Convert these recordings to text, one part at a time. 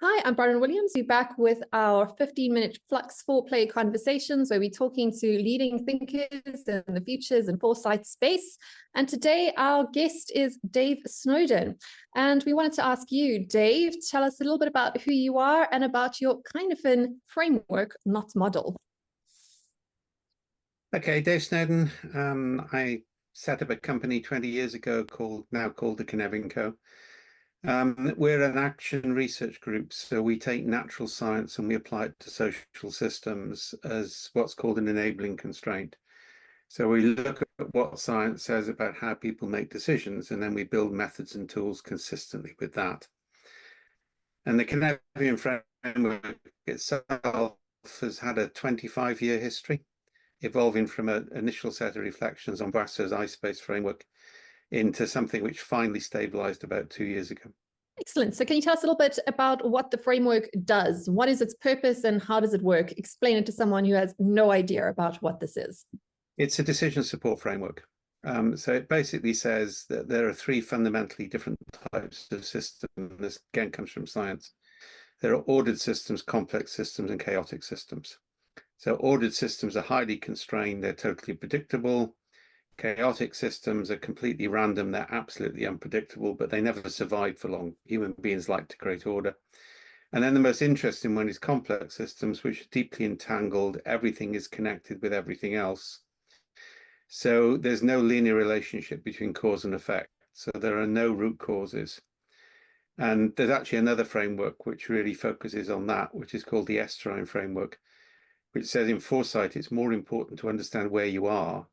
Hi, I'm Bronwyn Williams. We're back with our 15-minute Flux Foreplay conversations where we're talking to leading thinkers in the futures and foresight space. And today our guest is Dave Snowden. And we wanted to ask you, Dave, tell us a little bit about who you are and about your Cynefin framework, not model. Okay, Dave Snowden. I set up a company 20 years ago now called the kuh-nev-in Co. We're an action research group, so we take natural science and we apply it to social systems as what's called an enabling constraint. So we look at what science says about how people make decisions, and then we build methods and tools consistently with that. And the Cynefin Framework itself has had a 25-year history, evolving from an initial set of reflections on Brasser's iSpace framework into something which finally stabilized about 2 years ago. Excellent. So can you tell us a little bit about what the framework does? What is its purpose and how does it work? Explain it to someone who has no idea about what this is. It's a decision support framework. So it basically says that there are three fundamentally different types of systems. This again comes from science. There are ordered systems, complex systems, and chaotic systems. So ordered systems are highly constrained, they're totally predictable. Chaotic systems are completely random, they're absolutely unpredictable, but they never survive for long. Human beings like to create order. And then the most interesting one is complex systems, which are deeply entangled. Everything is connected with everything else. So there's no linear relationship between cause and effect. So there are no root causes. And there's actually another framework which really focuses on that, which is called the Cynefin Framework, which says in foresight, it's more important to understand where you are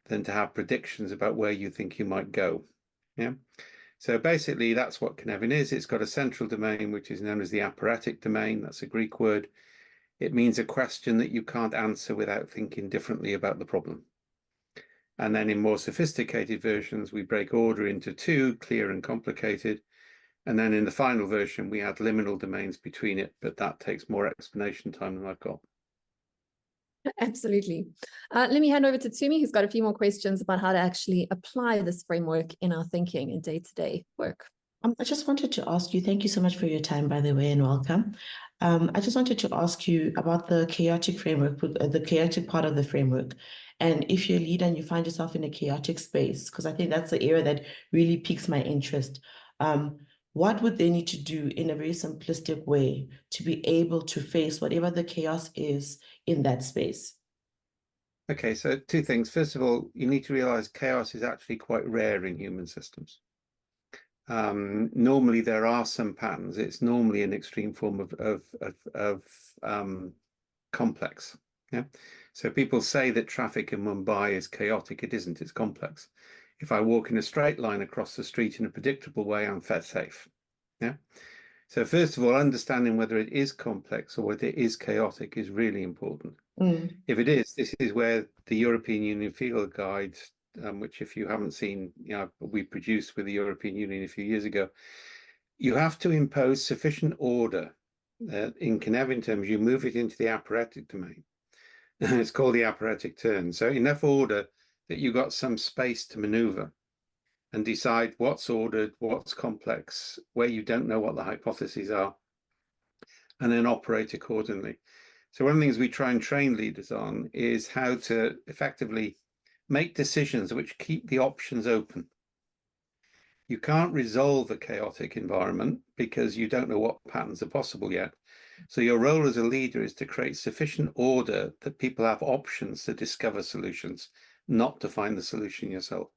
than to have predictions about where you think you might go. Yeah. So basically, that's what kuh-nev-in is. It's got a central domain, which is known as the aphoretic domain. That's a Greek word. It means a question that you can't answer without thinking differently about the problem. And then in more sophisticated versions, we break order into two, clear and complicated. And then in the final version, we add liminal domains between it, but that takes more explanation time than I've got. Absolutely. Let me hand over to Tumi, who's got a few more questions about how to actually apply this framework in our thinking and day-to-day work. I just wanted to ask you, thank you so much for your time, by the way, and welcome. I just wanted to ask you about the chaotic framework, the chaotic part of the framework. And if you're a leader and you find yourself in a chaotic space, because I think that's the area that really piques my interest, what would they need to do in a very simplistic way to be able to face whatever the chaos is in that space? Okay, so two things. First of all, you need to realize chaos is actually quite rare in human systems. Normally there are some patterns. It's normally an extreme form of complex. Yeah. So people say that traffic in Mumbai is chaotic. It isn't. It's complex. If I walk in a straight line across the street in a predictable way, I'm safe. Yeah. So first of all, understanding whether it is complex or whether it is chaotic is really important. If it is, this is where the European Union Field Guide, which if you haven't seen, we produced with the European Union a few years ago, you have to impose sufficient order. In kuh-nev-in terms, you move it into the aphoretic domain. It's called the aphoretic turn. So enough order that you got some space to maneuver and decide what's ordered, what's complex, where you don't know what the hypotheses are, and then operate accordingly. So one of the things we try and train leaders on is how to effectively make decisions which keep the options open. You can't resolve a chaotic environment because you don't know what patterns are possible yet. So your role as a leader is to create sufficient order that people have options to discover solutions, not to find the solution yourself.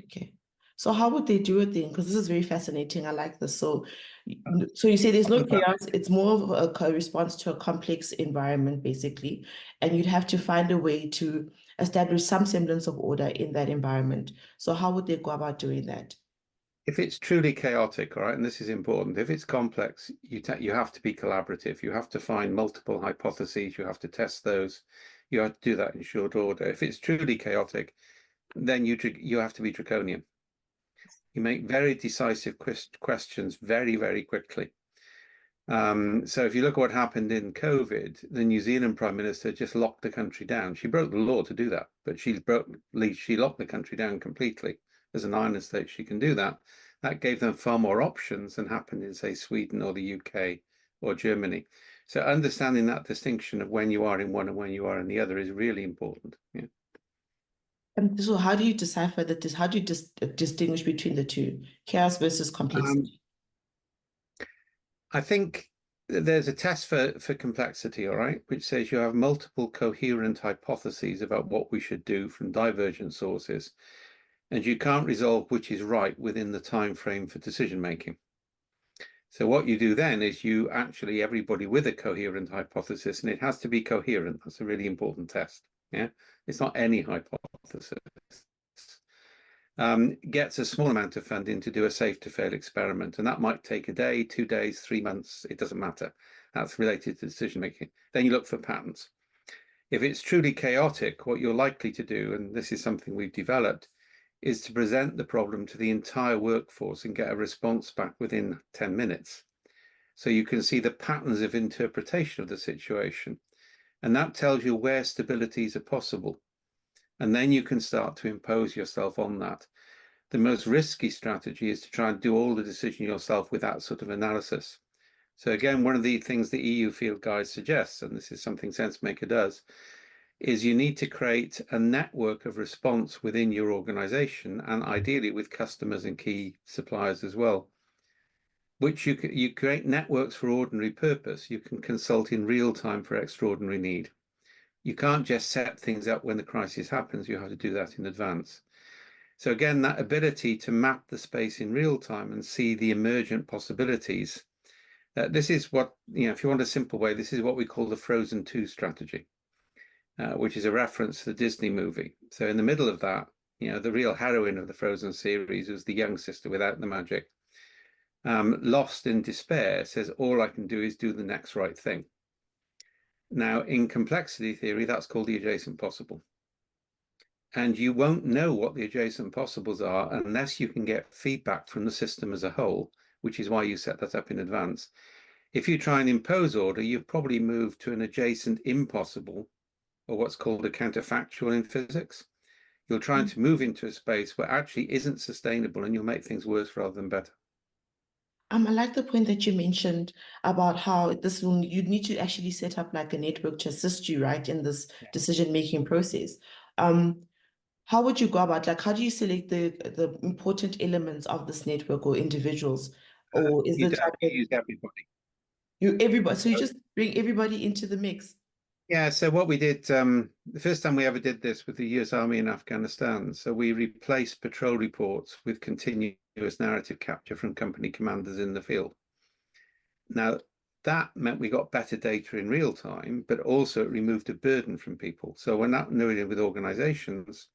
Okay. So how would they do it then? Because this is very fascinating. I like this. So you say there's no chaos. It's more of a response to a complex environment, basically. And you'd have to find a way to establish some semblance of order in that environment. So how would they go about doing that? If it's truly chaotic, all right, and this is important, if it's complex, you have to be collaborative. You have to find multiple hypotheses. You have to test those. You have to do that in short order. If it's truly chaotic, then you have to be draconian. You make very decisive questions very, very quickly. So if you look at what happened in COVID, the New Zealand Prime Minister just locked the country down. She broke the law to do that, but she locked the country down completely. As an island state, she can do that. That gave them far more options than happened in, say, Sweden or the UK or Germany. So understanding that distinction of when you are in one and when you are in the other is really important. Yeah. And so how do you decipher that? How do you distinguish between the two, chaos versus complexity? I think there's a test for complexity, all right, which says you have multiple coherent hypotheses about what we should do from divergent sources, and you can't resolve which is right within the time frame for decision making. So what you do then is you actually, everybody with a coherent hypothesis, and it has to be coherent. That's a really important test. Yeah, it's not any hypothesis. Gets a small amount of funding to do a safe to fail experiment. And that might take a day, 2 days, 3 months. It doesn't matter. That's related to decision making. Then you look for patterns. If it's truly chaotic, what you're likely to do, and this is something we've developed, is to present the problem to the entire workforce and get a response back within 10 minutes. So you can see the patterns of interpretation of the situation. And that tells you where stabilities are possible. And then you can start to impose yourself on that. The most risky strategy is to try and do all the decision yourself with that sort of analysis. So again, one of the things the EU field guide suggests, and this is something SenseMaker does, is you need to create a network of response within your organization, and ideally with customers and key suppliers as well, which you create networks for ordinary purpose. You can consult in real time for extraordinary need. You can't just set things up when the crisis happens. You have to do that in advance. So again, that ability to map the space in real time and see the emergent possibilities. This is what, if you want a simple way, this is what we call the Frozen 2 strategy. Which is a reference to the Disney movie. So in the middle of that, the real heroine of the Frozen series was the young sister without the magic. Lost in despair, says, all I can do is do the next right thing. Now, in complexity theory, that's called the adjacent possible. And you won't know what the adjacent possibles are unless you can get feedback from the system as a whole, which is why you set that up in advance. If you try and impose order, you've probably moved to an adjacent impossible, or what's called a counterfactual in physics. You're trying to move into a space where actually isn't sustainable, and you'll make things worse rather than better. I like the point that you mentioned about how you need to actually set up like a network to assist you, right, in this decision-making process. How would you go about, how do you select the important elements of this network or individuals? Or is it you use everybody? So you just bring everybody into the mix? Yeah, so what we did, the first time we ever did this with the US Army in Afghanistan, so we replaced patrol reports with continuous narrative capture from company commanders in the field. Now, that meant we got better data in real time, but also it removed a burden from people. So we're not doing it with organizations.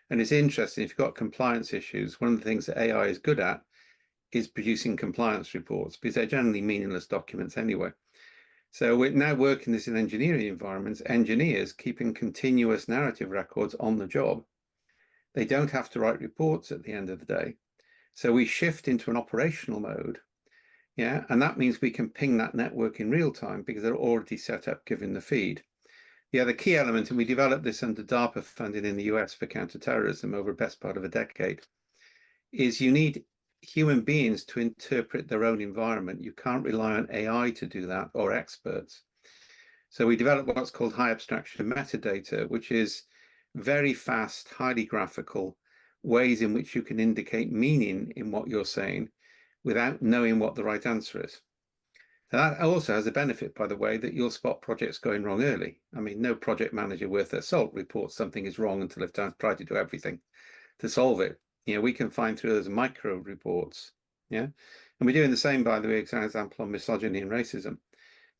And it's interesting, if you've got compliance issues, one of the things that AI is good at is producing compliance reports, because they're generally meaningless documents anyway. So we're now working this in engineering environments, engineers keeping continuous narrative records on the job. They don't have to write reports at the end of the day. So we shift into an operational mode. Yeah, and that means we can ping that network in real time because they're already set up given the feed. The other key element, and we developed this under DARPA funding in the US for counterterrorism over the best part of a decade, is you need human beings to interpret their own environment. You can't rely on AI to do that or experts. So we developed what's called high abstraction metadata, which is very fast, highly graphical ways in which you can indicate meaning in what you're saying without knowing what the right answer is. That also has a benefit, by the way, that you'll spot projects going wrong early. I mean, no project manager worth their salt reports something is wrong until they've tried to do everything to solve it. We can find through those micro reports. Yeah. And we're doing the same, by the way, for example, on misogyny and racism.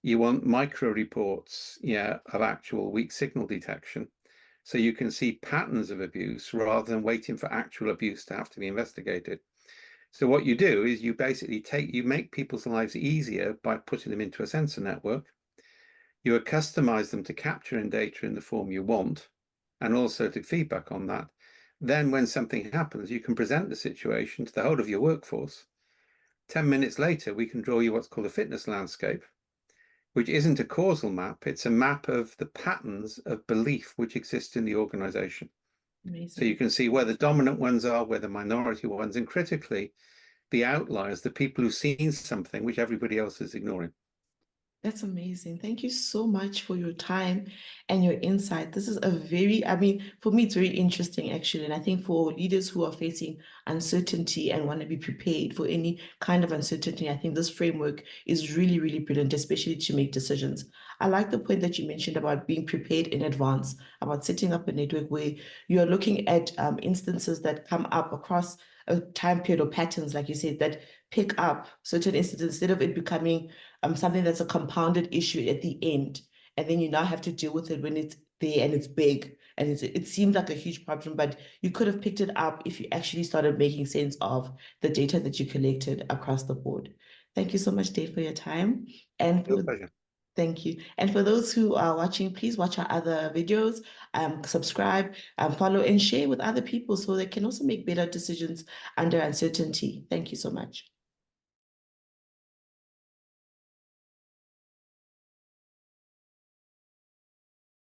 You want micro reports, of actual weak signal detection. So you can see patterns of abuse rather than waiting for actual abuse to have to be investigated. So what you do is you basically you make people's lives easier by putting them into a sensor network. You customize them to capturing data in the form you want, and also to feedback on that. Then when something happens, you can present the situation to the whole of your workforce. 10 minutes later, we can draw you what's called a fitness landscape, which isn't a causal map. It's a map of the patterns of belief which exist in the organization. Amazing. So you can see where the dominant ones are, where the minority ones, and critically, the outliers, the people who've seen something which everybody else is ignoring. That's amazing. Thank you so much for your time and your insight. This is a very, I mean, for me, it's very interesting, actually. And I think for leaders who are facing uncertainty and want to be prepared for any kind of uncertainty, I think this framework is really, really brilliant, especially to make decisions. I like the point that you mentioned about being prepared in advance, about setting up a network where you're looking at instances that come up across a time period or patterns, like you said, that pick up certain instances instead of it becoming something that's a compounded issue at the end, and then you now have to deal with it when it's there and it's big, and it seems like a huge problem, but you could have picked it up if you actually started making sense of the data that you collected across the board. Thank you so much, Dave, for your time. And for pleasure. Thank you. And for those who are watching, please watch our other videos, subscribe, follow, and share with other people so they can also make better decisions under uncertainty. Thank you so much.